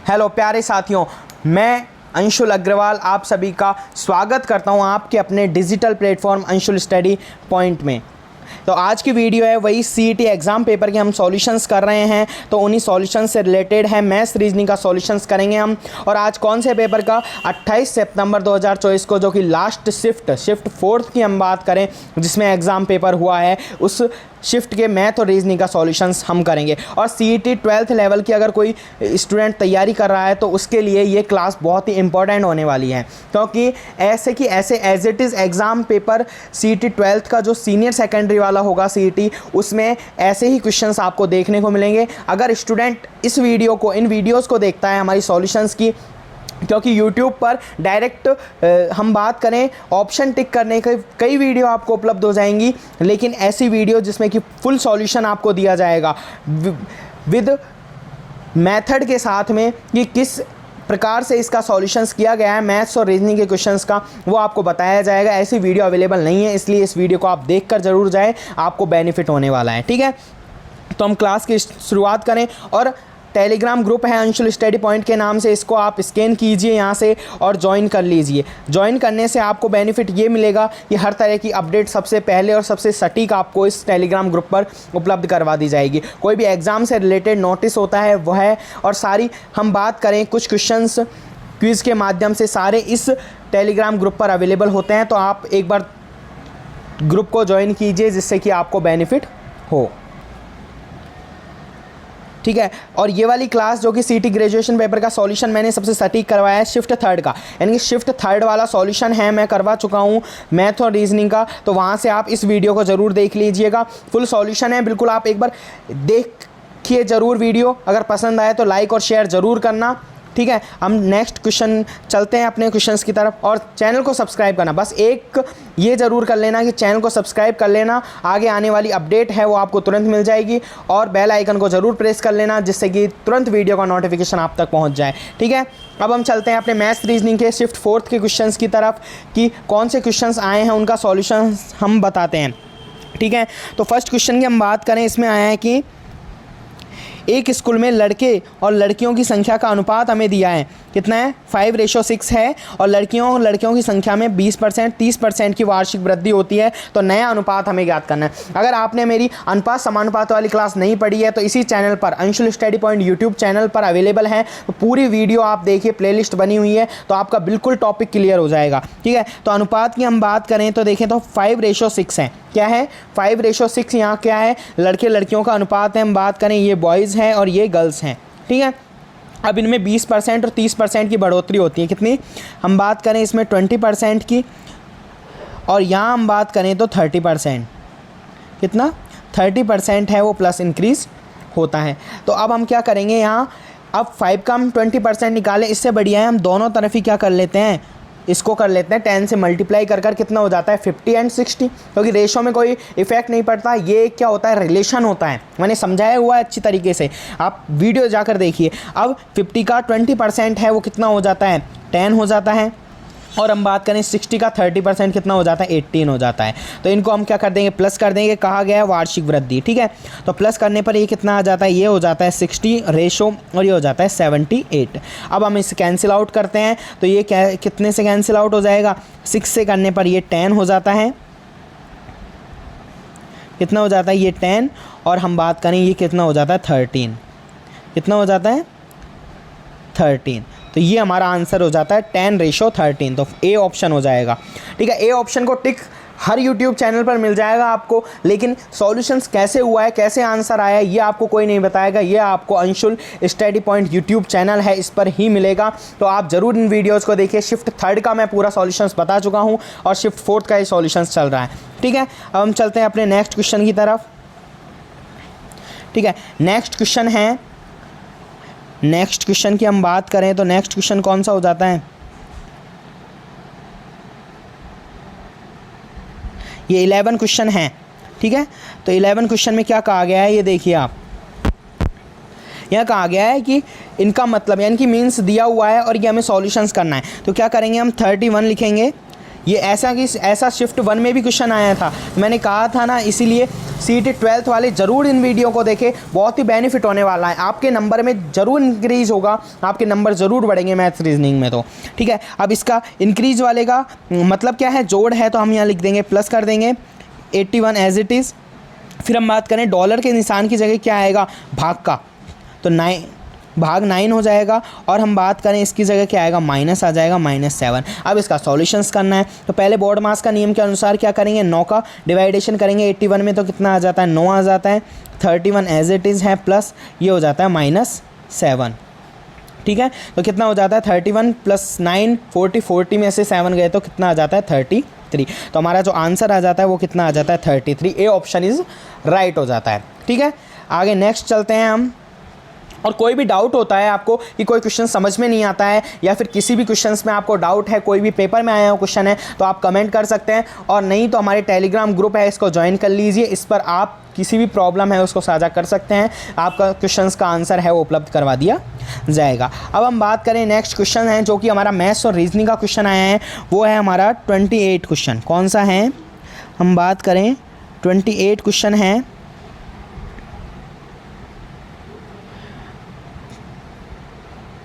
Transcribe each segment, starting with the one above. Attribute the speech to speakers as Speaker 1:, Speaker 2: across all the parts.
Speaker 1: Hello प्यारे साथियों, मैं अंशुल अग्रवाल आप सभी का स्वागत करता हूं आपके अपने digital platform Anshul study point में। तो आज की वीडियो है वही सीईटी एग्ज़ाम पेपर के हम सॉल्यूशंस कर रहे हैं। तो उन्हीं सॉल्यूशंस से रिलेटेड है, मैथ्स रीजनिंग का सॉल्यूशंस करेंगे हम। और आज कौन से पेपर का 28 सितंबर 2024 को, जो कि लास्ट शिफ्ट 4th की हम बात करें जिसमें एग्ज़ाम पेपर हुआ है, उस शिफ्ट के मैथ और रीजनिंग का सॉल्यूशंस हम करेंगे। और सीईटी 12th लेवल की अगर कोई स्टूडेंट तैयारी कर रहा है तो उसके लिए ये क्लास बहुत ही इंपॉर्टेंट होने वाली है, क्योंकि ऐसे as it is exam paper CET 12th का जो सीनियर सेकेंडरी वाला होगा सीईटी, उसमें ऐसे ही क्वेश्चंस आपको देखने को मिलेंगे। अगर स्टूडेंट इन वीडियोज़ को देखता है हमारी सॉल्यूशंस की, क्योंकि YouTube पर डायरेक्ट हम बात करें ऑप्शन टिक करने के कई वीडियो आपको उपलब्ध हो जाएंगी, लेकिन ऐसी वीडियो जिसमें कि फुल सॉल्यूशन आपको दिया जाएगा विद मेथड के साथ में कि किस प्रकार से इसका सॉल्यूशंस किया गया है मैथ्स और रीजनिंग के क्वेश्चंस का, वो आपको बताया जाएगा। ऐसी वीडियो अवेलेबल नहीं है, इसलिए इस वीडियो को आप देखकर ज़रूर जाएं, आपको बेनिफिट होने वाला है। ठीक है, तो हम क्लास की शुरुआत करें। और टेलीग्राम ग्रुप है अंशुल स्टडी पॉइंट के नाम से, इसको आप स्कैन कीजिए यहाँ से और ज्वाइन कर लीजिए। ज्वाइन करने से आपको बेनिफिट ये मिलेगा कि हर तरह की अपडेट सबसे पहले और सबसे सटीक आपको इस टेलीग्राम ग्रुप पर उपलब्ध करवा दी जाएगी। कोई भी एग्ज़ाम से रिलेटेड नोटिस होता है वह है, और सारी हम बात करें कुछ क्वेश्चंस क्विज़ के माध्यम से सारे इस टेलीग्राम ग्रुप पर अवेलेबल होते हैं। तो आप एक बार ग्रुप को ज्वाइन कीजिए जिससे कि आपको बेनिफिट हो। ठीक है, और ये वाली क्लास जो कि सीईटी ग्रेजुएशन पेपर का सॉल्यूशन मैंने सबसे सटीक करवाया है शिफ्ट 3rd का, यानी कि शिफ्ट 3rd वाला सॉल्यूशन है, मैं करवा चुका हूँ मैथ और रीजनिंग का। तो वहाँ से आप इस वीडियो को ज़रूर देख लीजिएगा, फुल सॉल्यूशन है, बिल्कुल आप एक बार देखिए ज़रूर वीडियो। अगर पसंद आए तो लाइक और शेयर ज़रूर करना। ठीक है, हम नेक्स्ट क्वेश्चन चलते हैं अपने क्वेश्चंस की तरफ। और चैनल को सब्सक्राइब करना, बस एक ये ज़रूर कर लेना कि चैनल को सब्सक्राइब कर लेना, आगे आने वाली अपडेट है वो आपको तुरंत मिल जाएगी। और बेल आइकन को ज़रूर प्रेस कर लेना जिससे कि तुरंत वीडियो का नोटिफिकेशन आप तक पहुंच जाए। ठीक है, अब हम चलते हैं अपने मैथ्स रीजनिंग के शिफ्ट 4th के क्वेश्चंस की तरफ कि कौन से क्वेश्चंस आए हैं, उनका सॉल्यूशन हम बताते हैं। ठीक है, तो फर्स्ट क्वेश्चन की हम बात करें, इसमें आया है कि एक स्कूल में लड़के और लड़कियों की संख्या का अनुपात हमें दिया है, कितना है 5:6 है, और लड़कियों की संख्या में 20% 30% की वार्षिक वृद्धि होती है। तो नया अनुपात हमें ज्ञात करना है। अगर आपने मेरी अनुपात समानुपात वाली क्लास नहीं पढ़ी है तो इसी चैनल पर Anshul study point YouTube channel पर अवेलेबल है, तो पूरी वीडियो आप देखिए, प्लेलिस्ट बनी हुई है, तो आपका बिल्कुल टॉपिक क्लियर हो जाएगा। ठीक है, तो अनुपात की हम बात करें तो देखें तो 5:6 है। क्या है 5:6? यहाँ क्या है, लड़के लड़कियों का अनुपात है। हम बात करें ये बॉयज़ हैं और ये गर्ल्स हैं। ठीक है, अब इनमें 20% और 30% की बढ़ोतरी होती है। कितनी? हम बात करें इसमें 20% की, और यहाँ हम बात करें तो 30%। कितना? 30% है वो प्लस इंक्रीज़ होता है। तो अब हम क्या करेंगे, यहाँ अब 5 का हम 20% निकालें, इससे बढ़िया है हम दोनों तरफ ही क्या कर लेते हैं, इसको कर लेते हैं 10 से मल्टीप्लाई कर कितना हो जाता है 50 और 60, क्योंकि रेशो में कोई इफेक्ट नहीं पड़ता। ये क्या होता है, रिलेशन होता है, मैंने समझाया हुआ है अच्छी तरीके से, आप वीडियो जाकर देखिए। अब 50 का 20% है वो कितना हो जाता है 10 हो जाता है, और हम बात करें 60 का 30% कितना हो जाता है 18 हो जाता है। तो इनको हम क्या कर देंगे, प्लस कर देंगे, कहा गया है वार्षिक वृद्धि। ठीक है, तो प्लस करने पर ये कितना आ जाता है, ये हो जाता है 60 रेशो, और ये हो जाता है 78। अब हम इसे कैंसिल आउट करते हैं तो ये कितने से कैंसिल आउट हो जाएगा, 6 से करने पर ये 10 हो जाता है। कितना हो जाता है ये 10, और हम बात करें ये कितना हो जाता है 13। कितना हो जाता है 13। तो ये हमारा आंसर हो जाता है 10:13। तो ए ऑप्शन हो जाएगा। ठीक है, ए ऑप्शन को टिक हर यूट्यूब चैनल पर मिल जाएगा आपको, लेकिन सॉल्यूशंस कैसे हुआ है, कैसे आंसर आया है, ये आपको कोई नहीं बताएगा। ये आपको Anshul study point YouTube channel है, इस पर ही मिलेगा। तो आप ज़रूर इन वीडियोज़ को देखिए। शिफ्ट 3rd का मैं पूरा सॉल्यूशंस बता चुका हूँ, और शिफ्ट 4th का ही सॉल्यूशंस चल रहा है। ठीक है, अब हम चलते हैं अपने नेक्स्ट क्वेश्चन की तरफ। ठीक है, नेक्स्ट क्वेश्चन की हम बात करें तो नेक्स्ट क्वेश्चन कौन सा हो जाता है, ये 11 क्वेश्चन है। ठीक है, तो 11 क्वेश्चन में क्या कहा गया है, ये देखिए आप, यहाँ कहा गया है कि इनका मतलब यानी कि मीन्स दिया हुआ है और ये हमें सॉल्यूशंस करना है। तो क्या करेंगे हम 31 लिखेंगे, ये ऐसा शिफ्ट 1 में भी क्वेश्चन आया था, मैंने कहा था ना, इसीलिए CET 12th वाले ज़रूर इन वीडियो को देखें, बहुत ही बेनिफिट होने वाला है, आपके नंबर में ज़रूर इंक्रीज़ होगा, आपके नंबर ज़रूर बढ़ेंगे मैथ्स रीजनिंग में। तो ठीक है, अब इसका इंक्रीज वाले का मतलब क्या है, जोड़ है तो हम यहाँ लिख देंगे प्लस कर देंगे 81 एज इट इज़। फिर हम बात करें डॉलर के निशान की जगह क्या आएगा, भाग का, तो 9 भाग 9 हो जाएगा, और हम बात करें इसकी जगह क्या आएगा, माइनस आ जाएगा -7। अब इसका सॉल्यूशंस करना है, तो पहले बोर्ड मास का नियम के अनुसार क्या करेंगे, 9 का डिवाइडेशन करेंगे 81 में, तो कितना आ जाता है, 9 आ जाता है। 31 एज इट इज़ है, प्लस ये हो जाता है -7। ठीक है, तो कितना हो जाता है 31 + 9 40 में से 7 गए तो कितना आ जाता है 33। तो हमारा जो आंसर आ जाता है वो कितना आ जाता है 33। ए ऑप्शन इज़ राइट हो जाता है। ठीक है, आगे नेक्स्ट चलते हैं हम। और कोई भी डाउट होता है आपको कि कोई क्वेश्चन समझ में नहीं आता है, या फिर किसी भी क्वेश्चंस में आपको डाउट है, कोई भी पेपर में आया हो क्वेश्चन है, तो आप कमेंट कर सकते हैं, और नहीं तो हमारे टेलीग्राम ग्रुप है, इसको ज्वाइन कर लीजिए। इस पर आप किसी भी प्रॉब्लम है उसको साझा कर सकते हैं, आपका क्वेश्चंस का आंसर है वो उपलब्ध करवा दिया जाएगा। अब हम बात करें नेक्स्ट क्वेश्चन है जो कि हमारा मैथ्स और रीजनिंग का क्वेश्चन आया है, वो है हमारा 28 क्वेश्चन। कौन सा है, हम बात करें 28 क्वेश्चन है,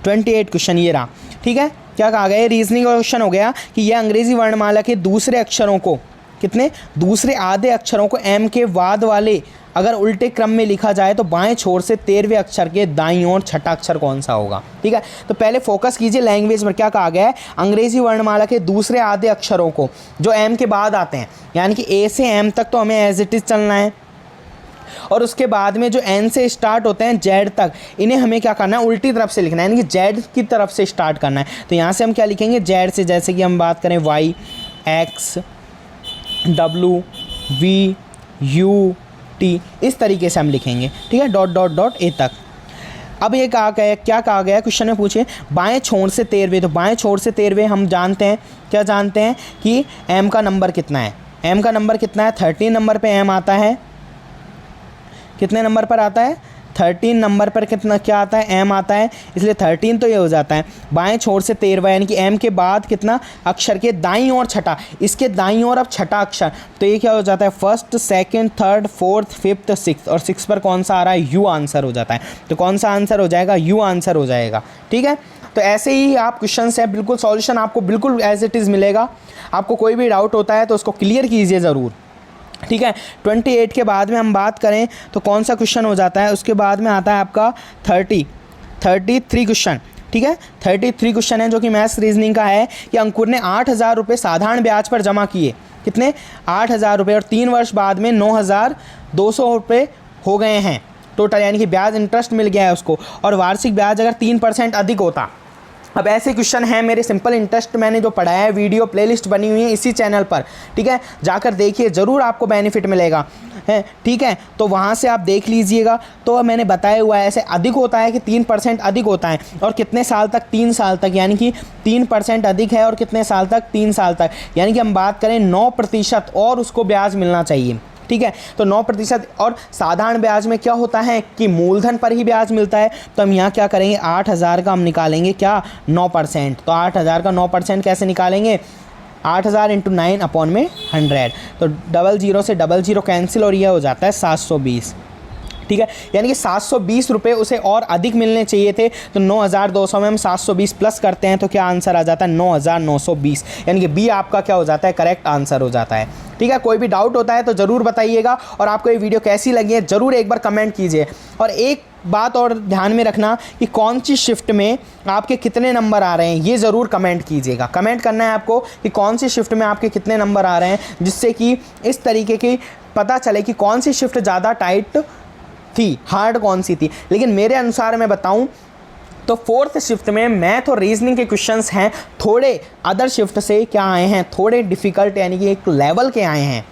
Speaker 1: 28 क्वेश्चन ये रहा। ठीक है, क्या कहा गया, रीजनिंग का क्वेश्चन हो गया कि यह अंग्रेजी वर्णमाला के दूसरे अक्षरों को, कितने दूसरे आधे अक्षरों को M के बाद वाले अगर उल्टे क्रम में लिखा जाए तो बाएं छोर से 13वें अक्षर के दाईं ओर छठा अक्षर कौन सा होगा। ठीक है, तो पहले फोकस कीजिए लैंग्वेज पर। क्या कहा गया है, अंग्रेजी वर्णमाला के दूसरे आधे अक्षरों को जो M के बाद आते हैं, यानी कि A से M तक तो हमें एज इट इज़ चलना है, और उसके बाद में जो N से स्टार्ट होते हैं Z तक, इन्हें हमें क्या करना है, उल्टी तरफ से लिखना है, यानी कि Z की तरफ से स्टार्ट करना है। तो यहाँ से हम क्या लिखेंगे, Z से, जैसे कि हम बात करें Y X W V U T, इस तरीके से हम लिखेंगे। ठीक है, डॉट A तक। अब ये कहा गया, क्या कहा गया क्वेश्चन में, पूछे बाएं छोर से 13वें, तो बाएं छोर से 13वें हम जानते हैं, क्या जानते हैं कि M का नंबर कितना है, M का नंबर कितना है, 13 नंबर पे M आता है। कितने नंबर पर आता है, 13 नंबर पर कितना क्या आता है, M आता है, इसलिए 13 तो ये हो जाता है। बाएं छोर से 13वां, यानी कि M के बाद कितना अक्षर के दाईं ओर छठा, इसके दाईं ओर अब छठा अक्षर, तो ये क्या हो जाता है, first second third fourth fifth six, और 6 पर कौन सा आ रहा है, U आंसर हो जाता है। तो कौन सा आंसर हो जाएगा, U आंसर हो जाएगा। ठीक है, तो ऐसे ही आप क्वेश्चन है, बिल्कुल सॉल्यूशन आपको बिल्कुल एज इट इज़ मिलेगा। आपको कोई भी डाउट होता है तो उसको क्लियर कीजिए ज़रूर। ठीक है, 28 के बाद में हम बात करें तो कौन सा क्वेश्चन हो जाता है, उसके बाद में आता है आपका 33 क्वेश्चन। ठीक है, 33 क्वेश्चन है जो कि मैथ्स रीजनिंग का है कि अंकुर ने 8,000 रुपये साधारण ब्याज पर जमा किए, कितने 8,000 रुपये, और 3 वर्ष बाद में 9,200 रुपये हो गए हैं टोटल, यानी कि ब्याज इंटरेस्ट मिल गया है उसको, और वार्षिक ब्याज अगर 3% अधिक होता। अब ऐसे क्वेश्चन हैं मेरे सिंपल इंटरेस्ट मैंने जो पढ़ाया है, वीडियो प्लेलिस्ट बनी हुई है इसी चैनल पर। ठीक है, जाकर देखिए, ज़रूर आपको बेनिफिट मिलेगा है। ठीक है, तो वहाँ से आप देख लीजिएगा। तो मैंने बताया हुआ है, ऐसे अधिक होता है कि 3% अधिक होता है, और कितने साल तक, 3 साल तक, यानी कि 3% अधिक है, और कितने साल तक, 3 साल तक, यानी कि हम बात करें 9% और उसको ब्याज मिलना चाहिए। ठीक है, तो 9%, और साधारण ब्याज में क्या होता है कि मूलधन पर ही ब्याज मिलता है। तो हम यहाँ क्या करेंगे, 8,000 का हम निकालेंगे क्या, 9%। तो 8,000 का 9% कैसे निकालेंगे, 8,000 × 9/100, तो 00 से 00 कैंसिल, और यह हो जाता है 720। ठीक है, यानी कि 720 रुपये उसे और अधिक मिलने चाहिए थे। तो 9,200 में हम 720 प्लस करते हैं तो क्या आंसर आ जाता है, 9,920, यानी कि बी आपका क्या हो जाता है, करेक्ट आंसर हो जाता है। ठीक है, कोई भी डाउट होता है तो ज़रूर बताइएगा, और आपको ये वीडियो कैसी लगी है ज़रूर एक बार कमेंट कीजिए। और एक बात और ध्यान में रखना कि कौन सी शिफ्ट में आपके कितने नंबर आ रहे हैं, ये ज़रूर कमेंट कीजिएगा। कमेंट करना है आपको कि कौन सी शिफ्ट में आपके कितने नंबर आ रहे हैं, जिससे कि इस तरीके की पता चले कि कौन सी शिफ्ट ज़्यादा टाइट थी, हार्ड कौन सी थी। लेकिन मेरे अनुसार मैं बताऊं तो 4th शिफ्ट में मैथ और रीजनिंग के क्वेश्चंस हैं थोड़े अदर शिफ्ट से क्या आए हैं, थोड़े डिफ़िकल्ट, यानी कि एक लेवल के आए हैं।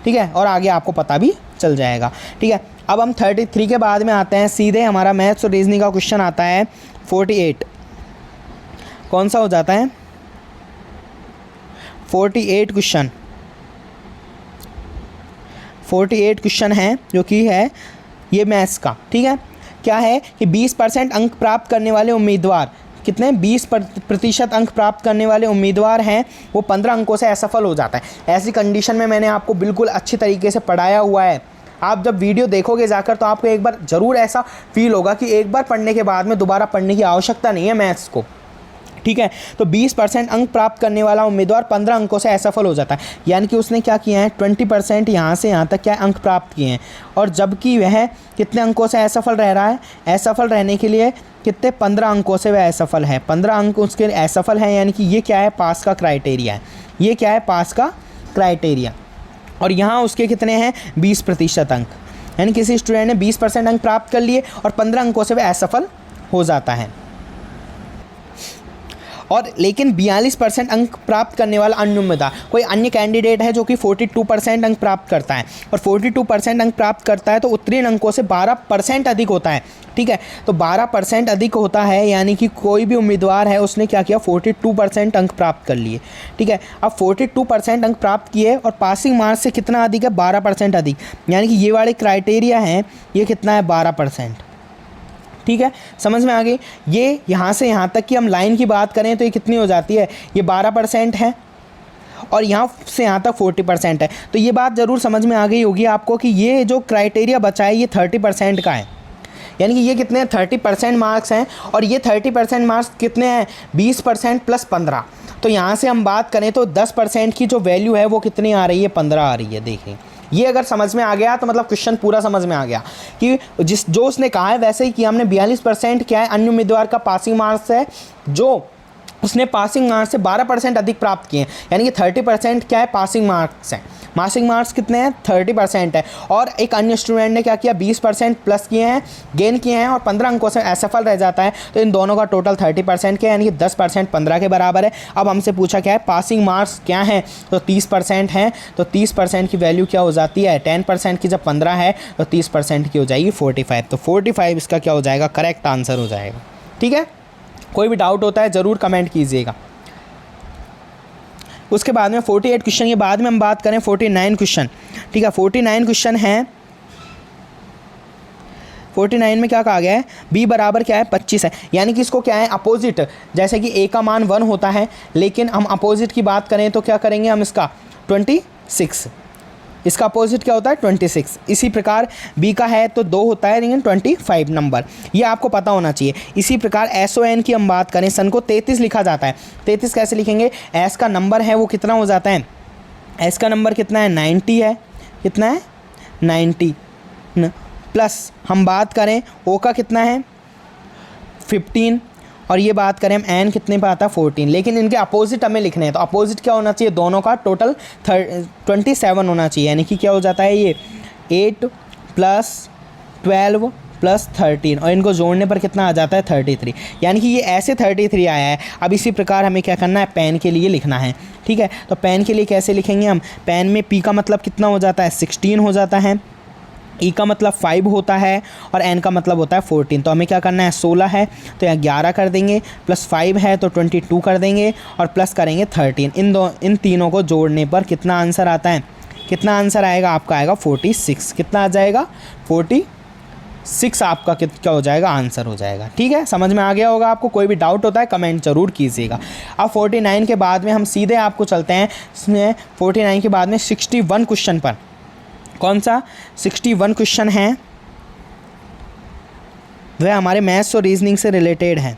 Speaker 1: ठीक है, और आगे आपको पता भी चल जाएगा। ठीक है, अब हम 33 के बाद में आते हैं, सीधे हमारा मैथ्स और रीजनिंग का क्वेश्चन आता है 48। कौन सा हो जाता है, 48 क्वेश्चन। 48 क्वेश्चन है जो कि है ये मैथ्स का। ठीक है, क्या है कि 20% अंक प्राप्त करने वाले उम्मीदवार कितने 20% अंक प्राप्त करने वाले उम्मीदवार हैं वो 15 अंकों से असफल हो जाता है। ऐसी कंडीशन में मैंने आपको बिल्कुल अच्छी तरीके से पढ़ाया हुआ है। आप जब वीडियो देखोगे जाकर तो आपको एक बार ज़रूर ऐसा फील होगा कि एक बार पढ़ने के बाद में दोबारा पढ़ने की आवश्यकता नहीं है मैथ्स को, ठीक है। तो 20% अंक प्राप्त करने वाला उम्मीदवार 15 अंकों से असफल हो जाता है, यानी कि उसने क्या किया है 20% यहाँ से यहाँ तक क्या अंक प्राप्त किए हैं, और जबकि वह कितने अंकों से असफल रह रहा है, असफल रहने के लिए कितने 15 अंकों से वह असफल है, 15 अंक उसके असफल हैं, यानी कि ये क्या है पास का क्राइटेरिया है, ये क्या है पास का क्राइटेरिया। और यहाँ उसके कितने हैं 20% अंक, यानी किसी स्टूडेंट ने 20% अंक प्राप्त कर लिए और 15 अंकों से वह असफल हो जाता है। और लेकिन 42% अंक प्राप्त करने वाला अन्य उम्मीदवार, कोई अन्य कैंडिडेट है जो कि 42% अंक प्राप्त करता है, और 42% अंक प्राप्त करता है तो उत्तीर्ण अंकों से 12% अधिक होता है, ठीक है। तो 12% अधिक होता है, यानी कि कोई भी उम्मीदवार है उसने क्या किया 42% अंक प्राप्त कर लिए, ठीक है। अब 42% अंक प्राप्त किए और पासिंग मार्क्स से कितना अधिक है 12% अधिक, यानी कि ये वाले क्राइटेरिया हैं, ये कितना है 12%, ठीक है। समझ में आ गई। ये यहाँ से यहाँ तक कि हम लाइन की बात करें तो ये कितनी हो जाती है, ये 12% है, और यहाँ से यहाँ तक 40% है। तो ये बात ज़रूर समझ में आ गई होगी आपको कि ये जो क्राइटेरिया बचा है ये 30% का है, यानी कि ये कितने हैं 30% मार्क्स हैं, और ये 30% मार्क्स कितने हैं 20% प्लस 15। तो यहाँ से हम बात करें तो 10% की जो वैल्यू है वो कितनी आ रही है 15 आ रही है। देखिए ये अगर समझ में आ गया तो मतलब क्वेश्चन पूरा समझ में आ गया कि जो उसने कहा है वैसे ही कि हमने 42% क्या है अन्य उम्मीदवार का पासिंग मार्क्स है, जो उसने पासिंग मार्क्स से 12% अधिक प्राप्त किए हैं, यानी कि 30% क्या है पासिंग मार्क्स हैं। पासिंग मार्क्स कितने हैं 30% है, और एक अन्य स्टूडेंट ने क्या किया 20% प्लस किए हैं, गेन किए हैं, और 15 अंकों से असफल रह जाता है। तो इन दोनों का टोटल 30% क्या है, यानी कि 10% 15 के बराबर है। अब हमसे पूछा क्या है पासिंग मार्क्स क्या है, तो 30% है, तो 30% की वैल्यू क्या हो जाती है 10% की जब 15 है तो 30% की हो जाएगी 45। तो 45 इसका क्या हो जाएगा करेक्ट आंसर हो जाएगा, ठीक है। कोई भी डाउट होता है ज़रूर कमेंट कीजिएगा। उसके बाद में 48 क्वेश्चन के बाद में हम बात करें 49 क्वेश्चन, ठीक है। 49 क्वेश्चन है, 49 में क्या कहा गया है b बराबर क्या है 25 है, यानी कि इसको क्या है अपोजिट, जैसे कि a का मान 1 होता है, लेकिन हम अपोजिट की बात करें तो क्या करेंगे हम इसका 26, इसका अपोजिट क्या होता है 26। इसी प्रकार b का है तो 2 होता है, लेकिन 25 नंबर, ये आपको पता होना चाहिए। इसी प्रकार SON की हम बात करें, सन को 33 लिखा जाता है। 33 कैसे लिखेंगे, s का नंबर है वो कितना हो जाता है, s का नंबर कितना है 90 है, कितना है 90 प्लस हम बात करें o का कितना है 15, और ये बात करें हम n कितने पे आता है 14, लेकिन इनके अपोजिट हमें लिखने हैं। तो अपोजिट क्या होना चाहिए, दोनों का टोटल 27 होना चाहिए, यानी कि क्या हो जाता है ये 8 प्लस 12 प्लस 13, और इनको जोड़ने पर कितना आ जाता है 33, यानी कि ये ऐसे 33 आया है। अब इसी प्रकार हमें क्या करना है पेन के लिए लिखना है, ठीक है। तो पेन के लिए कैसे लिखेंगे हम, पेन में p का मतलब कितना हो जाता है 16 हो जाता है, ई का मतलब 5 होता है, और एन का मतलब होता है 14। तो हमें क्या करना है 16 है तो यहाँ 11 कर देंगे, प्लस 5 है तो 22 कर देंगे, और प्लस करेंगे 13। इन तीनों को जोड़ने पर कितना आंसर आता है, कितना आंसर आएगा आपका आएगा 46। कितना आ जाएगा 46 आपका क्या हो जाएगा आंसर हो जाएगा, ठीक है। समझ में आ गया होगा आपको। कोई भी डाउट होता है कमेंट जरूर कीजिएगा। अब 49 के बाद में हम सीधे आपको चलते हैं इसमें 49 के बाद में 61 क्वेश्चन पर। कौन सा 61 क्वेश्चन है, वह हमारे मैथ्स और रीजनिंग से रिलेटेड है।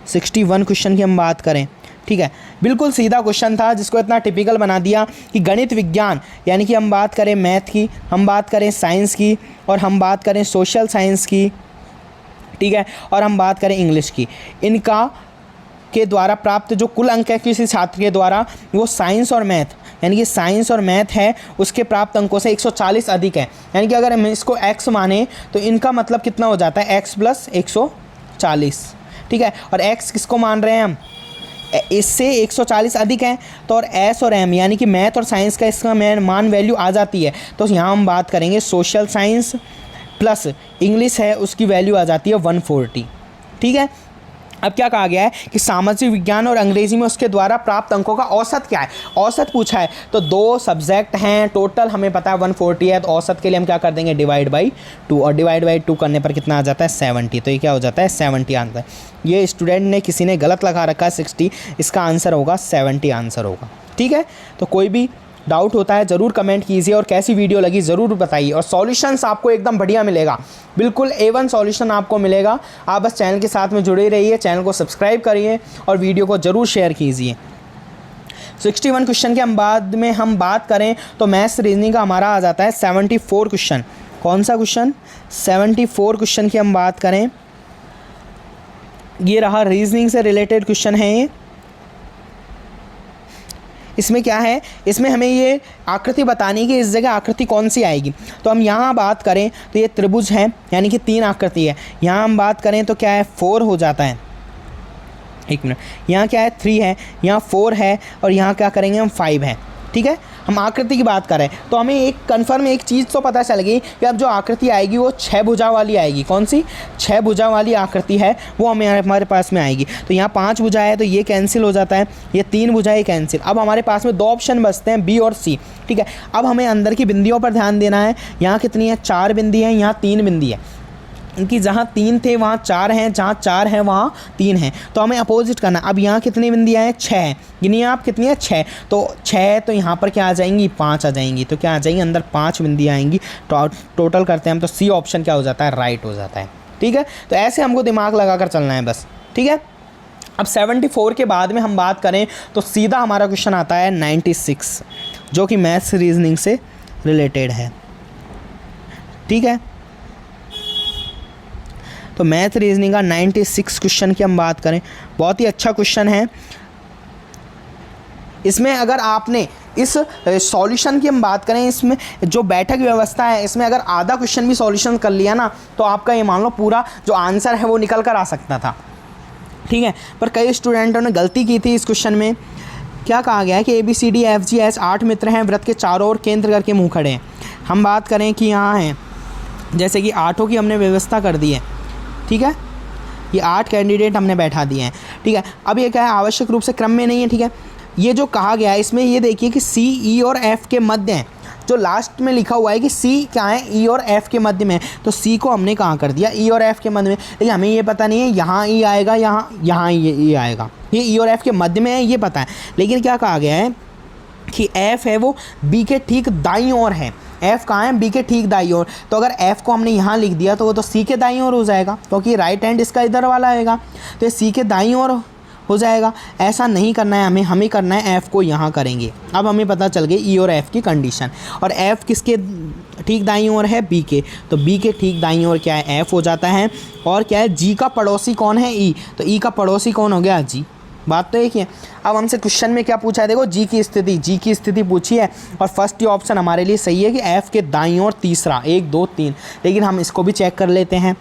Speaker 1: 61 क्वेश्चन की हम बात करें, ठीक है, बिल्कुल सीधा क्वेश्चन था जिसको इतना टिपिकल बना दिया कि गणित विज्ञान, यानी कि हम बात करें मैथ की, हम बात करें साइंस की, और हम बात करें सोशल साइंस की, ठीक है, और हम बात करें इंग्लिश की, इनका के द्वारा प्राप्त जो कुल अंक है किसी छात्र के द्वारा, वो साइंस और मैथ, यानी कि साइंस और मैथ है उसके प्राप्त अंकों से 140 अधिक है। यानी कि अगर हम इसको x माने तो इनका मतलब कितना हो जाता है x प्लस 140, ठीक है। और x किसको मान रहे हैं हम, इससे 140 अधिक है, तो और s और m यानी कि मैथ और साइंस का इसका मान वैल्यू आ जाती है। तो यहाँ हम बात करेंगे सोशल साइंस प्लस इंग्लिश है उसकी वैल्यू आ जाती है 140, ठीक है। अब क्या कहा गया है कि सामाजिक विज्ञान और अंग्रेजी में उसके द्वारा प्राप्त अंकों का औसत क्या है, औसत पूछा है। तो 2 सब्जेक्ट हैं, टोटल हमें पता है 140 है, तो औसत के लिए हम क्या कर देंगे डिवाइड बाई 2, और डिवाइड बाई 2 करने पर कितना आ जाता है 70। तो ये क्या हो जाता है 70 आंसर। ये स्टूडेंट ने किसी ने गलत लगा रखा है 60, इसका आंसर होगा 70 आंसर होगा। ठीक है, तो कोई भी डाउट होता है ज़रूर कमेंट कीजिए, और कैसी वीडियो लगी ज़रूर बताइए, और सॉल्यूशंस आपको एकदम बढ़िया मिलेगा, बिल्कुल A1 सॉल्यूशन आपको मिलेगा। आप बस चैनल के साथ में जुड़े रहिए, चैनल को सब्सक्राइब करिए और वीडियो को ज़रूर शेयर कीजिए। 61 क्वेश्चन के बाद में हम बात करें तो मैथ्स रीजनिंग का हमारा आ जाता है 74 क्वेश्चन। कौन सा क्वेश्चन? 74 क्वेश्चन की हम बात करें, ये रहा रीजनिंग से रिलेटेड क्वेश्चन है ये। इसमें क्या है, इसमें हमें ये आकृति बतानी कि इस जगह आकृति कौन सी आएगी। तो हम यहाँ बात करें तो ये त्रिभुज है, यानी कि 3 आकृति है। यहाँ हम बात करें तो क्या है 4 हो जाता है, 1 मिनट, यहाँ क्या है 3 है, यहाँ 4 है, और यहाँ क्या करेंगे हम 5 है। ठीक है, हम आकृति की बात करें तो हमें एक कन्फर्म एक चीज़ तो पता चल गई कि अब जो आकृति आएगी वो 6 भुजा वाली आएगी। कौन सी? 6 भुजा वाली आकृति है, वो हमारे पास में आएगी। तो यहाँ 5 भुजा है, तो ये कैंसिल हो जाता है, ये 3 भुजा है कैंसिल। अब हमारे पास में 2 ऑप्शन बचते हैं, बी और सी। ठीक है, अब हमें अंदर की बिंदियों पर ध्यान देना है। यहाँ कितनी है? 4 बिंदी है, यहाँ 3 बिंदी है, इनकी जहाँ 3 थे वहाँ 4 हैं, जहाँ 4 हैं वहाँ 3 हैं, तो हमें अपोजिट करना। अब यहाँ कितनी बिंदियाँ हैं? 6 हैं, गिनिए आप कितनी है? 6। तो 6 है तो यहाँ पर क्या आ जाएंगी? 5 आ जाएंगी। तो क्या आ जाएंगी? अंदर 5 बिंदियाँ आएंगी। टोटल करते हैं हम तो सी ऑप्शन क्या हो जाता है? राइट हो जाता है। ठीक है, तो ऐसे हमको दिमाग लगा कर चलना है बस। ठीक है, अब 74 के बाद में हम बात करें तो सीधा हमारा क्वेश्चन आता है 96, जो कि मैथ्स रीजनिंग से रिलेटेड है। ठीक है, तो मैथ रीजनिंग का 96 क्वेश्चन की हम बात करें, बहुत ही अच्छा क्वेश्चन है। इसमें अगर आपने इस सॉल्यूशन की हम बात करें, इसमें जो बैठक व्यवस्था है, इसमें अगर आधा क्वेश्चन भी सॉल्यूशन कर लिया ना, तो आपका ये मान लो पूरा जो आंसर है वो निकल कर आ सकता था। ठीक है, पर कई स्टूडेंटों ने गलती की थी इस क्वेश्चन में। क्या कहा गया है कि ABCDFGH 8 मित्र हैं, वृत्त के चारों ओर केंद्र करके मुँह खड़े हैं। हम बात करें कि यहाँ हैं, जैसे कि 8 की हमने व्यवस्था कर दी है। ठीक है, ये 8 कैंडिडेट हमने बैठा दिए हैं। ठीक है, अब ये क्या है? आवश्यक रूप से क्रम में नहीं है। ठीक है, ये जो कहा गया है इसमें ये देखिए कि C, E और F के मध्य हैं। जो लास्ट में लिखा हुआ है कि C क्या है? E और F के मध्य में है, तो C को हमने कहाँ कर दिया? E और F के मध्य में। लेकिन हमें ये पता नहीं है यहाँ E आएगा, यहाँ E आएगा। ये E और F के मध्य में है, ये पता है। लेकिन क्या कहा गया है कि F है वो B के ठीक दाईं ओर है। F कहाँ है? B के ठीक दाईं ओर। तो अगर F को हमने यहाँ लिख दिया तो वो तो C के दाईं ओर हो जाएगा, क्योंकि राइट हैंड इसका इधर वाला आएगा, तो ये C के दाईं ओर हो जाएगा। ऐसा नहीं करना है हमें करना है F को यहाँ करेंगे। अब हमें पता चल गई E और F की कंडीशन। और F किसके ठीक दाईं ओर है? B के, तो B के ठीक दाईं ओर क्या है? F हो जाता है। और क्या है? G का पड़ोसी कौन है? E, तो E का पड़ोसी कौन हो गया? G। बात तो एक ही है। अब हमसे क्वेश्चन में क्या पूछा है? देखो जी की स्थिति पूछी है, और फर्स्ट ये ऑप्शन हमारे लिए सही है कि F के दाईं ओर तीसरा, 1 2 3। लेकिन हम इसको भी चेक कर लेते हैं।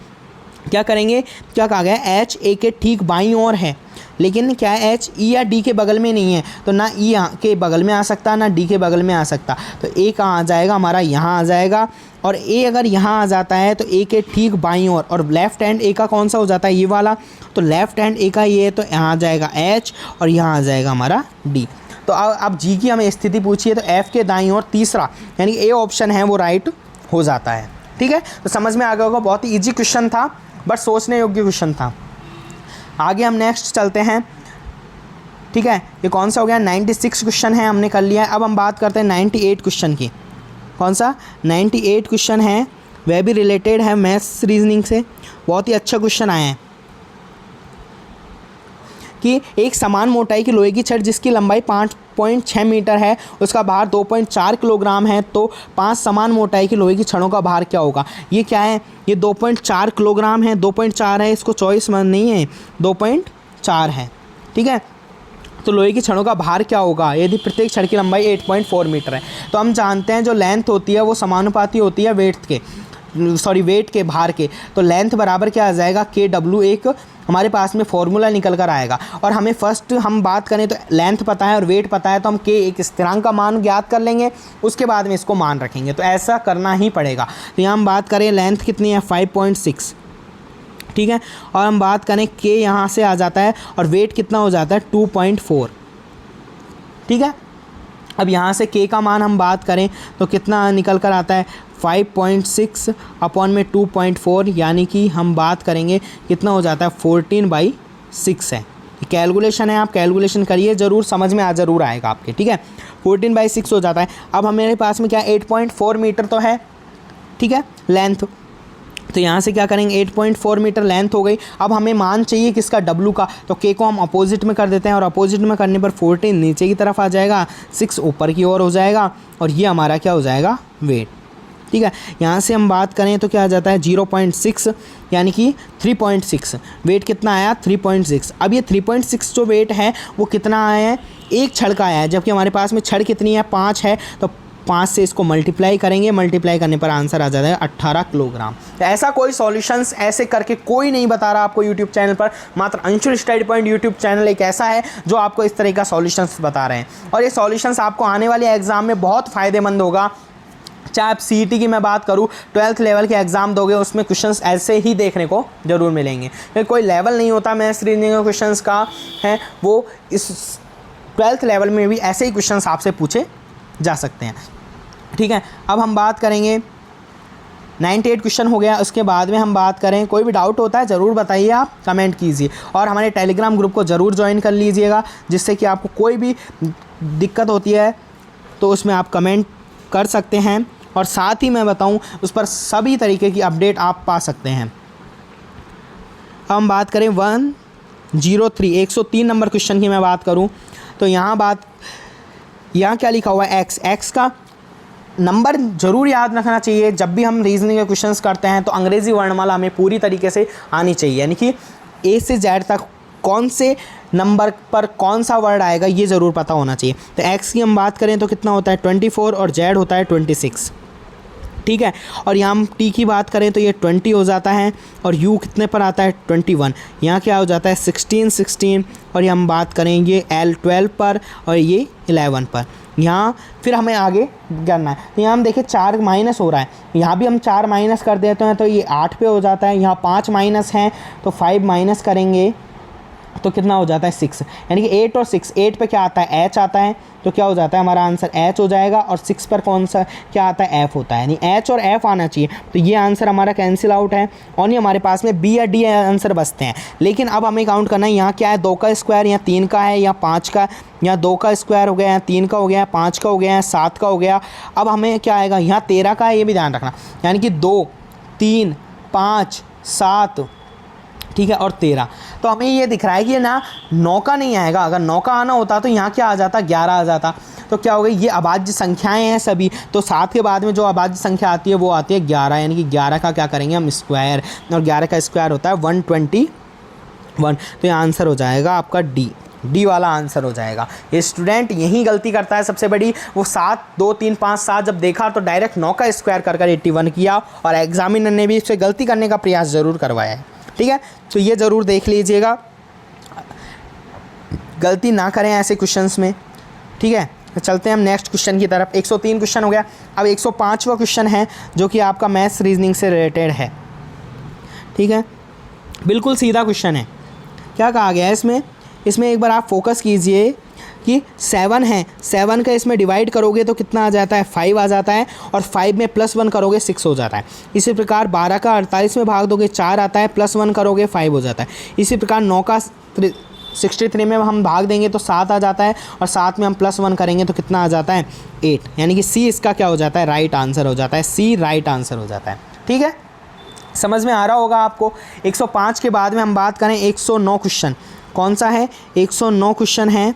Speaker 1: क्या करेंगे? क्या कहा गया? H A के ठीक बाईं ओर है, लेकिन क्या है? H E या D के बगल में नहीं है, तो ना E के बगल में आ सकता ना D के बगल में आ सकता। तो A कहाँ आ जाएगा? हमारा यहाँ आ जाएगा। और A अगर यहाँ आ जाता है तो A के ठीक बाईं ओर, और लेफ्ट हैंड A का कौन सा हो जाता है? ये वाला। तो लेफ्ट हैंड A का ये है, तो यहाँ आ जाएगा H, और यहाँ आ जाएगा हमारा D। तो अब G की हमें स्थिति पूछी है, तो F के दाईं ओर तीसरा, यानी A ऑप्शन है वो राइट हो जाता है। ठीक है, तो समझ में आ गया होगा, बहुत ही ईजी क्वेश्चन था, बट सोचने योग्य क्वेश्चन था। आगे हम नेक्स्ट चलते हैं। ठीक है, ये कौन सा हो गया? 96 क्वेश्चन है, हमने कर लिया है। अब हम बात करते हैं 98 क्वेश्चन की। कौन सा? 98 क्वेश्चन है, वह भी रिलेटेड है मैथ्स रीजनिंग से। बहुत ही अच्छा क्वेश्चन आया है कि एक समान मोटाई की लोहे की छड़ जिसकी लंबाई 5.6 मीटर है, उसका भार 2.4 किलोग्राम है, तो 5 समान मोटाई की लोहे की छड़ों का भार क्या होगा? ये क्या है? ये 2.4 किलोग्राम है, 2.4 है, इसको चॉइस नहीं है, 2.4 है। ठीक है, तो लोहे की छड़ों का भार क्या होगा यदि प्रत्येक छड़ की लंबाई 8.4 मीटर है? तो हम जानते हैं जो लेंथ होती है वो समानुपाती होती है वेट के भार के। तो लेंथ बराबर क्या आ जाएगा? KW, एक हमारे पास में फॉर्मूला निकल कर आएगा। और हमें फर्स्ट हम बात करें तो लेंथ पता है और वेट पता है, तो हम K एक स्थिरांक का मान ज्ञात कर लेंगे, उसके बाद में इसको मान रखेंगे। तो ऐसा करना ही पड़ेगा। तो यहाँ हम बात करें लेंथ कितनी है? 5.6। ठीक है। और हम बात करें के यहाँ से आ जाता है और वेट कितना हो जाता है 2.4, ठीक है। अब यहाँ से के का मान हम बात करें तो कितना निकल कर आता है 5.6 अपॉन में 2.4, यानी कि हम बात करेंगे कितना हो जाता है 14/6 है। कैलकुलेशन है, आप कैलकुलेशन करिए, ज़रूर समझ में ज़रूर आएगा आपके, ठीक है। 14/6 हो जाता है। अब हमारे पास में क्या 8.4 मीटर तो है, ठीक है, लेंथ। तो यहाँ से क्या करेंगे 8.4 मीटर लेंथ हो गई। अब हमें मान चाहिए किसका W का, तो K को हम अपोजिट में कर देते हैं और अपोजिट में करने पर 14 नीचे की तरफ आ जाएगा, 6 ऊपर की ओर हो जाएगा और ये हमारा क्या हो जाएगा वेट, ठीक है। यहाँ से हम बात करें तो क्या आ जाता है 0.6 यानी कि 3.6, वेट कितना आया 3.6। अब ये 3.6 जो वेट है वो कितना आया है, एक छड़ का आया है, जबकि हमारे पास में छड़ कितनी है 5 है, तो 5 से इसको मल्टीप्लाई करेंगे, मल्टीप्लाई करने पर आंसर आ जाता है 18 किलोग्राम। तो ऐसा कोई सॉल्यूशंस ऐसे करके कोई नहीं बता रहा आपको यूट्यूब चैनल पर, मात्र Anshul study point YouTube channel एक ऐसा है जो आपको इस तरह का सॉल्यूशंस बता रहे हैं। और ये सॉल्यूशंस आपको आने वाले एग्जाम में बहुत फ़ायदेमंद होगा। चाहे आप सीईटी की मैं बात करूँ, 12th लेवल के एग्ज़ाम दोगे उसमें क्वेश्चंस ऐसे ही देखने को ज़रूर मिलेंगे, क्योंकि कोई लेवल नहीं होता मैथ्स रीजनिंग के क्वेश्चंस का है, वो इस 12th लेवल में भी ऐसे ही क्वेश्चंस आपसे पूछे जा सकते हैं, ठीक है। अब हम बात करेंगे 98 क्वेश्चन हो गया, उसके बाद में हम बात करें, कोई भी डाउट होता है ज़रूर बताइए, आप कमेंट कीजिए और हमारे टेलीग्राम ग्रुप को ज़रूर ज्वाइन कर लीजिएगा, जिससे कि आपको कोई भी दिक्कत होती है तो उसमें आप कमेंट कर सकते हैं और साथ ही मैं बताऊं उस पर सभी तरीके की अपडेट आप पा सकते हैं। हम बात करें 103 नंबर क्वेश्चन की मैं बात करूं तो यहाँ क्या लिखा हुआ है एक्स का नंबर ज़रूर याद रखना चाहिए। जब भी हम रीजनिंग के क्वेश्चंस करते हैं तो अंग्रेज़ी वर्णमाला हमें पूरी तरीके से आनी चाहिए, यानी कि ए से जेड तक कौन से नंबर पर कौन सा वर्ड आएगा ये ज़रूर पता होना चाहिए। तो एक्स की हम बात करें तो कितना होता है 24 और जेड होता है 26, ठीक है। और यहाँ हम टी की बात करें तो ये 20 हो जाता है और यू कितने पर आता है 21, यहाँ क्या हो जाता है 16 और ये हम बात करेंगे एल 12 पर और ये 11 पर। यहाँ फिर हमें आगे करना है, तो यहाँ हम देखें 4 माइनस हो रहा है, यहाँ भी हम 4 माइनस कर देते हैं तो ये 8 पे हो जाता है। यहाँ 5 माइनस हैं तो 5 माइनस करेंगे तो कितना हो जाता है 6, यानी कि 8 और 6, 8 पे क्या आता है H आता है, तो क्या हो जाता है हमारा आंसर H हो जाएगा और 6 पर कौन सा क्या आता है F होता है, यानी H और F आना चाहिए। तो ये आंसर हमारा कैंसिल आउट है और ये हमारे पास में B या D आंसर बचते हैं। लेकिन अब हमें काउंट करना है, यहाँ क्या है 2 का स्क्वायर, यहाँ 3 का है, या 5 का, यहाँ 2 का स्क्वायर हो गया, यहाँ 3 का हो गया, 5 का हो गया, 7 का हो गया। अब हमें क्या आएगा, यहाँ 13 का है, ये भी ध्यान रखना, यानी कि 2, 3, 5, 7, ठीक है, और 13। तो हमें ये दिख रहा है कि ये ना 9 का नहीं आएगा, अगर 9 का आना होता तो यहाँ क्या आ जाता 11 आ जाता। तो क्या हो गई, ये अभाज्य संख्याएं हैं सभी, तो 7 के बाद में जो अभाज्य संख्या आती है वो आती है 11, यानी कि 11 का क्या करेंगे हम स्क्वायर, और 11 का स्क्वायर होता है 121। तो ये आंसर हो जाएगा आपका डी वाला आंसर हो जाएगा। ये स्टूडेंट यही गलती करता है सबसे बड़ी, वो 7, 2, 3, 5, 7 जब देखा तो डायरेक्ट 9 का स्क्वायर कर 81 किया और एग्जामिनर ने भी इससे गलती करने का प्रयास ज़रूर करवाया है, ठीक है। तो ये ज़रूर देख लीजिएगा, गलती ना करें ऐसे क्वेश्चंस में, ठीक है। तो चलते हैं हम नेक्स्ट क्वेश्चन की तरफ। 103 क्वेश्चन हो गया, अब 105वां क्वेश्चन है जो कि आपका मैथ्स रीजनिंग से रिलेटेड है, ठीक है। बिल्कुल सीधा क्वेश्चन है। क्या कहा गया है इसमें एक बार आप फोकस कीजिए कि 7 है, 7 का इसमें डिवाइड करोगे तो कितना आ जाता है 5 आ जाता है, और 5 में +1 करोगे 6 हो जाता है। इसी प्रकार 12 का 48 में भाग दोगे 4 आता है, +1 करोगे 5 हो जाता है। इसी प्रकार 9 का 63 में हम भाग देंगे तो 7 आ जाता है, और 7 में हम +1 करेंगे तो कितना आ जाता है 8, यानी कि सी इसका क्या हो जाता है राइट आंसर हो जाता है, सी राइट आंसर हो जाता है, ठीक है। समझ में आ रहा होगा आपको। 105 के बाद में हम बात करें 109 क्वेश्चन, कौन सा है 109 क्वेश्चन है,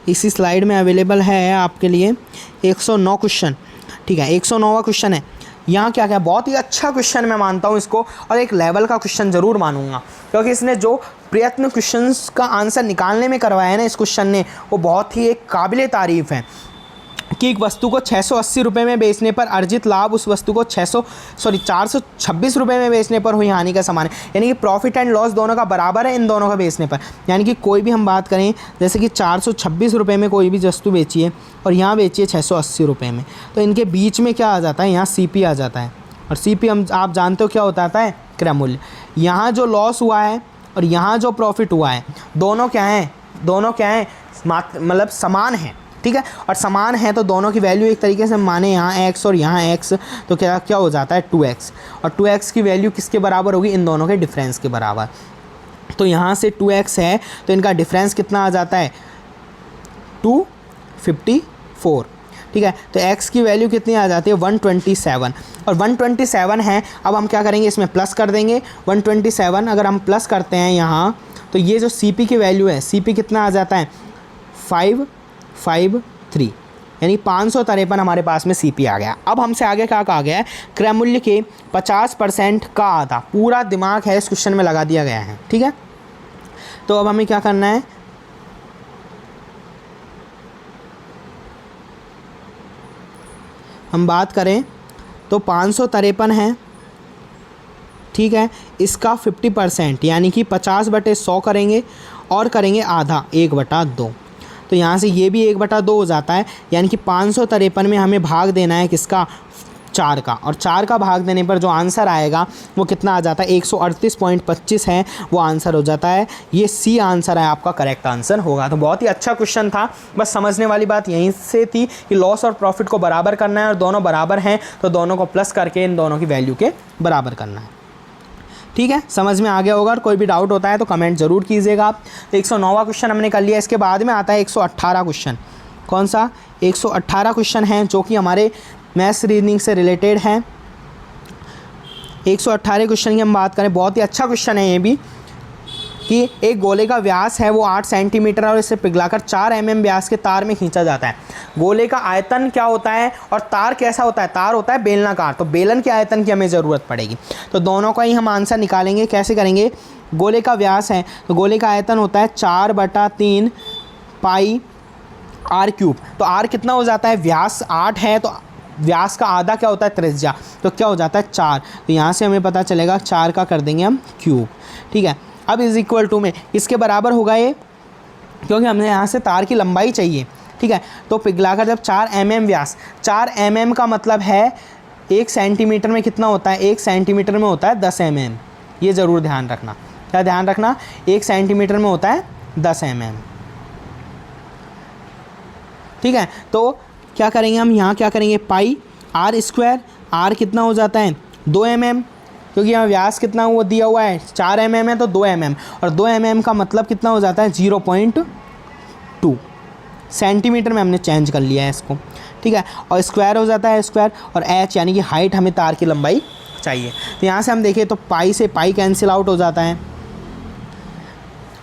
Speaker 1: इसी स्लाइड में अवेलेबल है आपके लिए 109 क्वेश्चन, ठीक है। 109वां क्वेश्चन है। यहाँ क्या क्या बहुत ही अच्छा क्वेश्चन मैं मानता हूँ इसको, और एक लेवल का क्वेश्चन ज़रूर मानूंगा, क्योंकि इसने जो प्रयत्न क्वेश्चंस का आंसर निकालने में करवाया है ना इस क्वेश्चन ने, वो बहुत ही एक काबिले तारीफ़ है। कि एक वस्तु को 680 रुपये में बेचने पर अर्जित लाभ उस वस्तु को 426 रुपये में बेचने पर हुई हानि का समान है, यानी कि प्रॉफिट एंड लॉस दोनों का बराबर है इन दोनों का बेचने पर। यानी कि कोई भी हम बात करें जैसे कि 426 रुपये में कोई भी वस्तु बेची है और यहाँ बेची है 680 रुपये में, तो इनके बीच में क्या आ जाता है, यहाँ CP आ जाता है, और CP हम आप जानते हो क्या होता है, क्रय मूल्य। यहाँ जो लॉस हुआ है और यहाँ जो प्रॉफिट हुआ है, दोनों क्या हैं, मतलब समान हैं, ठीक है। और समान है तो दोनों की वैल्यू एक तरीके से माने यहाँ x और यहाँ x, तो क्या क्या हो जाता है 2x, और 2x की वैल्यू किसके बराबर होगी, इन दोनों के डिफरेंस के बराबर। तो यहाँ से 2x है तो इनका डिफरेंस कितना आ जाता है 254, ठीक है। तो x की वैल्यू कितनी आ जाती है 127, और 127 है। अब हम क्या करेंगे, इसमें प्लस कर देंगे 127। अगर हम प्लस करते हैं यहाँ तो ये जो CP की वैल्यू है, CP कितना आ जाता है 553, यानी 553 हमारे पास में CP आ गया। अब हमसे आगे क्या कहा गया है, क्रय मूल्य के 50% का आधा, पूरा दिमाग है इस क्वेश्चन में लगा दिया गया है, ठीक है। तो अब हमें क्या करना है, हम बात करें तो 553 है, ठीक है। इसका 50% यानी कि 50/100 करेंगे और करेंगे आधा 1/2, तो यहाँ से ये भी 1/2 हो जाता है, यानी कि 553 में हमें भाग देना है किसका, 4 का, और 4 का भाग देने पर जो आंसर आएगा वो कितना आ जाता है 138.25 है, वो आंसर हो जाता है। ये C आंसर है, आपका करेक्ट आंसर होगा। तो बहुत ही अच्छा क्वेश्चन था, बस समझने वाली बात यहीं से थी कि लॉस और प्रॉफिट को बराबर करना है, और दोनों बराबर हैं तो दोनों को प्लस करके इन दोनों की वैल्यू के बराबर करना है, ठीक है। समझ में आ गया होगा, और कोई भी डाउट होता है तो कमेंट ज़रूर कीजिएगा आप। 109वां क्वेश्चन हमने कर लिया, इसके बाद में आता है 118 क्वेश्चन। कौन सा, 118 क्वेश्चन है जो कि हमारे मैथ्स रीजनिंग से रिलेटेड है। 118 क्वेश्चन की हम बात करें, बहुत ही अच्छा क्वेश्चन है ये भी, कि एक गोले का व्यास है वो 8 सेंटीमीटर और इसे पिघलाकर 4 mm व्यास के तार में खींचा जाता है। गोले का आयतन क्या होता है और तार कैसा होता है, तार होता है बेलनाकार, तो बेलन के आयतन की हमें ज़रूरत पड़ेगी। तो दोनों का ही हम आंसर निकालेंगे, कैसे करेंगे, गोले का व्यास है तो गोले का आयतन होता है 4/3 पाई r³। तो r कितना हो जाता है, व्यास 8 है तो व्यास का आधा क्या होता है, त्रिज्या, तो क्या हो जाता है 4। तो यहाँ से हमें पता चलेगा 4 का कर देंगे हम क्यूब, ठीक है। अब इज इक्वल टू में इसके बराबर होगा ये, क्योंकि हमने यहाँ से तार की लंबाई चाहिए, ठीक है। तो पिघलाकर जब 4 mm व्यास, 4 mm का मतलब है 1 सेंटीमीटर में कितना होता है, 1 सेंटीमीटर में होता है 10 mm, ये ज़रूर ध्यान रखना। क्या ध्यान रखना, 1 सेंटीमीटर में होता है 10 mm, ठीक है। तो क्या करेंगे हम, यहाँ क्या करेंगे, पाई r², r कितना हो जाता है 2 mm, क्योंकि यहाँ व्यास कितना वो दिया हुआ है 4 mm है तो 2 mm, और 2 mm का मतलब कितना हो जाता है 0.2 सेंटीमीटर में हमने चेंज कर लिया है इसको, ठीक है। और स्क्वायर हो जाता है स्क्वायर, और h यानी कि हाइट, हमें तार की लंबाई चाहिए। तो यहाँ से हम देखें तो पाई से पाई कैंसिल आउट हो जाता है।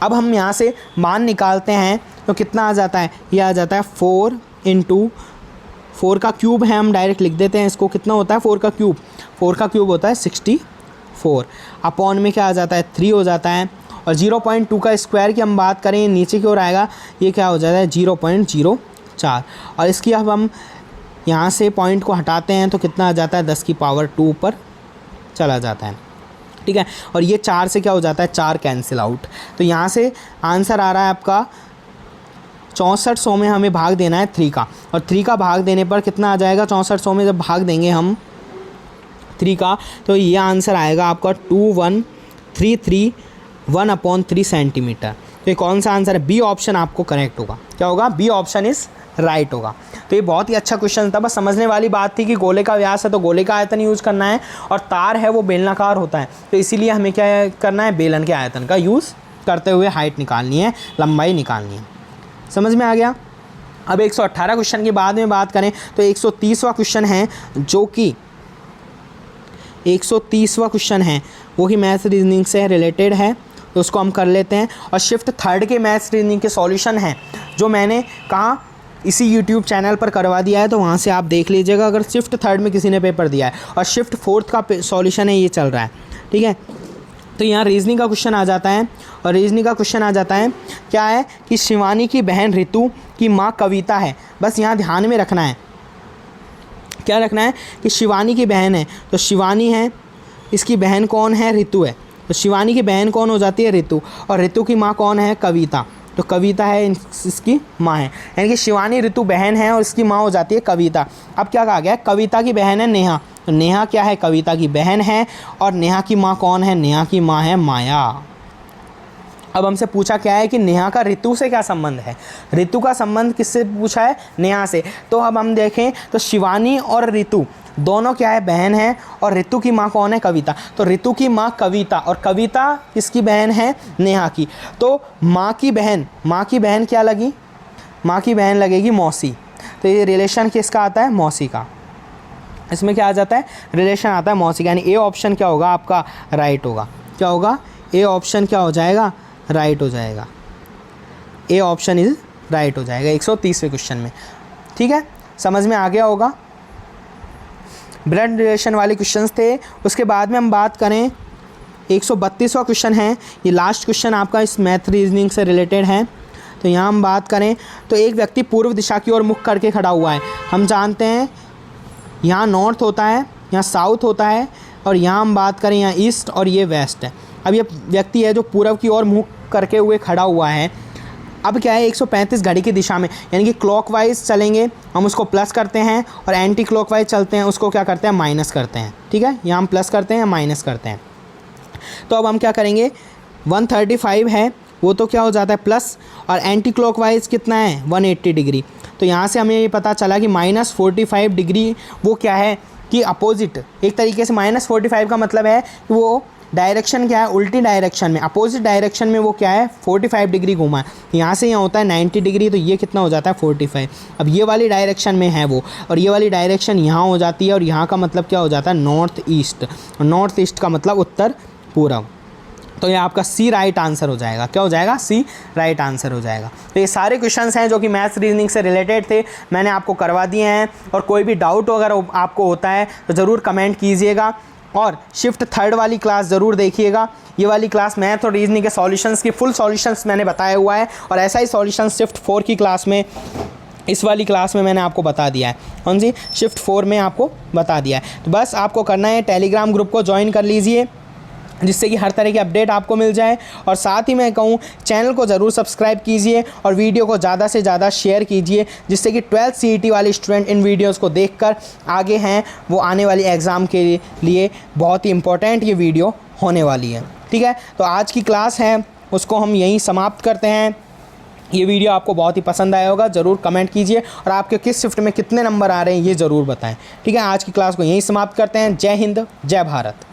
Speaker 1: अब हम यहाँ से मान निकालते हैं तो कितना आ जाता है, ये आ जाता है 4 × 4 का क्यूब है, हम डायरेक्ट लिख देते हैं इसको, कितना होता है 4 का क्यूब, 4 का क्यूब होता है 64, अपॉन में क्या आ जाता है 3 हो जाता है। और 0.2 का स्क्वायर की हम बात करें, नीचे की ओर आएगा, ये क्या हो जाता है 0.04, और इसकी अब हम यहाँ से पॉइंट को हटाते हैं तो कितना आ जाता है 10⁻² पर चला जाता है, ठीक है। और ये 4 से क्या हो जाता है 4 कैंसिल आउट। तो यहाँ से आंसर आ रहा है आपका 6400 में हमें भाग देना है 3 का, और 3 का भाग देने पर कितना आ जाएगा, 6400 में जब भाग देंगे हम 3 का तो ये आंसर आएगा आपका 21331/3 सेंटीमीटर। तो ये कौन सा आंसर है, बी ऑप्शन आपको करेक्ट होगा। क्या होगा, बी ऑप्शन इज़ राइट होगा। तो ये बहुत ही अच्छा क्वेश्चन था, बस समझने वाली बात थी कि गोले का व्यास है तो गोले का आयतन यूज़ करना है, और तार है वो बेलनाकार होता है, तो इसीलिए हमें क्या करना है, बेलन के आयतन का यूज़ करते हुए हाइट निकालनी है, लंबाई निकालनी है। समझ में आ गया। अब 118 क्वेश्चन के बाद में बात करें तो 130वां क्वेश्चन है, जो कि 130वां क्वेश्चन है वो ही मैथ्स रीजनिंग से रिलेटेड है, तो उसको हम कर लेते हैं। और शिफ्ट थर्ड के मैथ्स रीजनिंग के सॉल्यूशन हैं जो मैंने कहा इसी यूट्यूब चैनल पर करवा दिया है, तो वहाँ से आप देख लीजिएगा अगर शिफ्ट थर्ड में किसी ने पेपर दिया है। और शिफ्ट फोर्थ का सॉल्यूशन है, ये चल रहा है, ठीक है। तो यहाँ रीजनिंग का क्वेश्चन आ जाता है, और रीजनिंग का क्वेश्चन आ जाता है क्या है कि शिवानी की बहन ऋतु की माँ कविता है। बस यहाँ ध्यान में रखना है, क्या रखना है कि शिवानी की बहन है, तो शिवानी है, इसकी बहन कौन है, ऋतु है, तो शिवानी की बहन कौन हो जाती है, ऋतु, और ऋतु की माँ कौन है, कविता, तो कविता है इसकी माँ है, यानी कि शिवानी ऋतु बहन है और इसकी माँ हो जाती है कविता। अब क्या कहा गया, कविता की बहन है नेहा, तो नेहा क्या है, कविता की बहन है। और नेहा की माँ कौन है, नेहा की माँ है माया। अब हमसे पूछा क्या है कि नेहा का ऋतु से क्या संबंध है। ऋतु का संबंध किससे पूछा है, नेहा से। तो अब हम देखें तो शिवानी और ऋतु दोनों क्या है, बहन है। और ऋतु की माँ कौन है, कविता। तो ऋतु की माँ कविता, और कविता किसकी बहन है, नेहा की। तो माँ की बहन क्या लगी, माँ की बहन लगेगी मौसी। तो ये रिलेशन किसका आता है, मौसी का। इसमें क्या आ जाता है, रिलेशन आता है मौसी का। यानी ए ऑप्शन क्या होगा आपका, राइट होगा। क्या होगा, ए ऑप्शन क्या हो जाएगा, राइट हो जाएगा। ए ऑप्शन इज राइट हो जाएगा 130वें क्वेश्चन में। ठीक है, समझ में आ गया होगा। ब्लड रिलेशन वाले क्वेश्चंस थे। उसके बाद में हम बात करें 132वां क्वेश्चन है, ये लास्ट क्वेश्चन आपका इस मैथ रीजनिंग से रिलेटेड है। तो यहाँ हम बात करें तो एक व्यक्ति पूर्व दिशा की ओर मुख करके खड़ा हुआ है। हम जानते हैं यहाँ नॉर्थ होता है, यहाँ साउथ होता है, और यहाँ हम बात करें यहाँ ईस्ट और ये वेस्ट है। अब ये व्यक्ति है जो पूर्व की ओर मुख करके हुए खड़ा हुआ है। अब क्या है, 135 घड़ी की दिशा में, यानी कि क्लॉकवाइज चलेंगे हम उसको प्लस करते हैं, और एंटी क्लॉकवाइज चलते हैं उसको क्या करते हैं, माइनस करते हैं। ठीक है, यहाँ हम प्लस करते हैं, माइनस करते हैं। तो अब हम क्या करेंगे, 135 है वो तो क्या हो जाता है प्लस, और एंटी क्लॉकवाइज कितना है 180 डिग्री। तो यहाँ से हमें ये पता चला कि -45 डिग्री वो क्या है कि अपोजिट, एक तरीके से -45 का मतलब है कि वो डायरेक्शन क्या है, उल्टी डायरेक्शन में, अपोजिट डायरेक्शन में वो क्या है 45 डिग्री घूमा है। यहाँ से यहाँ होता है 90 डिग्री, तो ये कितना हो जाता है 45। अब ये वाली डायरेक्शन में है वो, और ये वाली डायरेक्शन यहाँ हो जाती है, और यहाँ का मतलब क्या हो जाता है नॉर्थ ईस्ट, और नॉर्थ ईस्ट का मतलब उत्तर पूर्व। तो ये आपका सी राइट आंसर हो जाएगा। क्या हो जाएगा, सी राइट आंसर हो जाएगा। तो ये सारे क्वेश्चंस हैं जो कि मैथ्स रीजनिंग से रिलेटेड थे, मैंने आपको करवा दिए हैं। और कोई भी डाउट अगर आपको होता है तो ज़रूर कमेंट कीजिएगा, और शिफ्ट थर्ड वाली क्लास ज़रूर देखिएगा। ये वाली क्लास मैथ और रीजनिंग के सॉल्यूशंस की फुल सॉल्यूशंस मैंने बताया हुआ है, और ऐसा ही सॉल्यूशन शिफ्ट 4 की क्लास में, इस वाली क्लास में मैंने आपको बता दिया है। कौन सी, शिफ्ट 4 में आपको बता दिया है। तो बस आपको करना है, टेलीग्राम ग्रुप को ज्वाइन कर लीजिए, जिससे कि हर तरह की अपडेट आपको मिल जाए। और साथ ही मैं कहूँ चैनल को ज़रूर सब्सक्राइब कीजिए, और वीडियो को ज़्यादा से ज़्यादा शेयर कीजिए, जिससे कि 12th CET वाले स्टूडेंट इन वीडियोस को देखकर आगे हैं, वो आने वाली एग्ज़ाम के लिए बहुत ही इम्पोर्टेंट ये वीडियो होने वाली है। ठीक है, तो आज की क्लास है उसको हम यहीं समाप्त करते हैं। ये वीडियो आपको बहुत ही पसंद आया होगा, ज़रूर कमेंट कीजिए, और आपके किस शिफ्ट में कितने नंबर आ रहे हैं ये ज़रूर बताएं। ठीक है, आज की क्लास को यहीं समाप्त करते हैं। जय हिंद, जय भारत।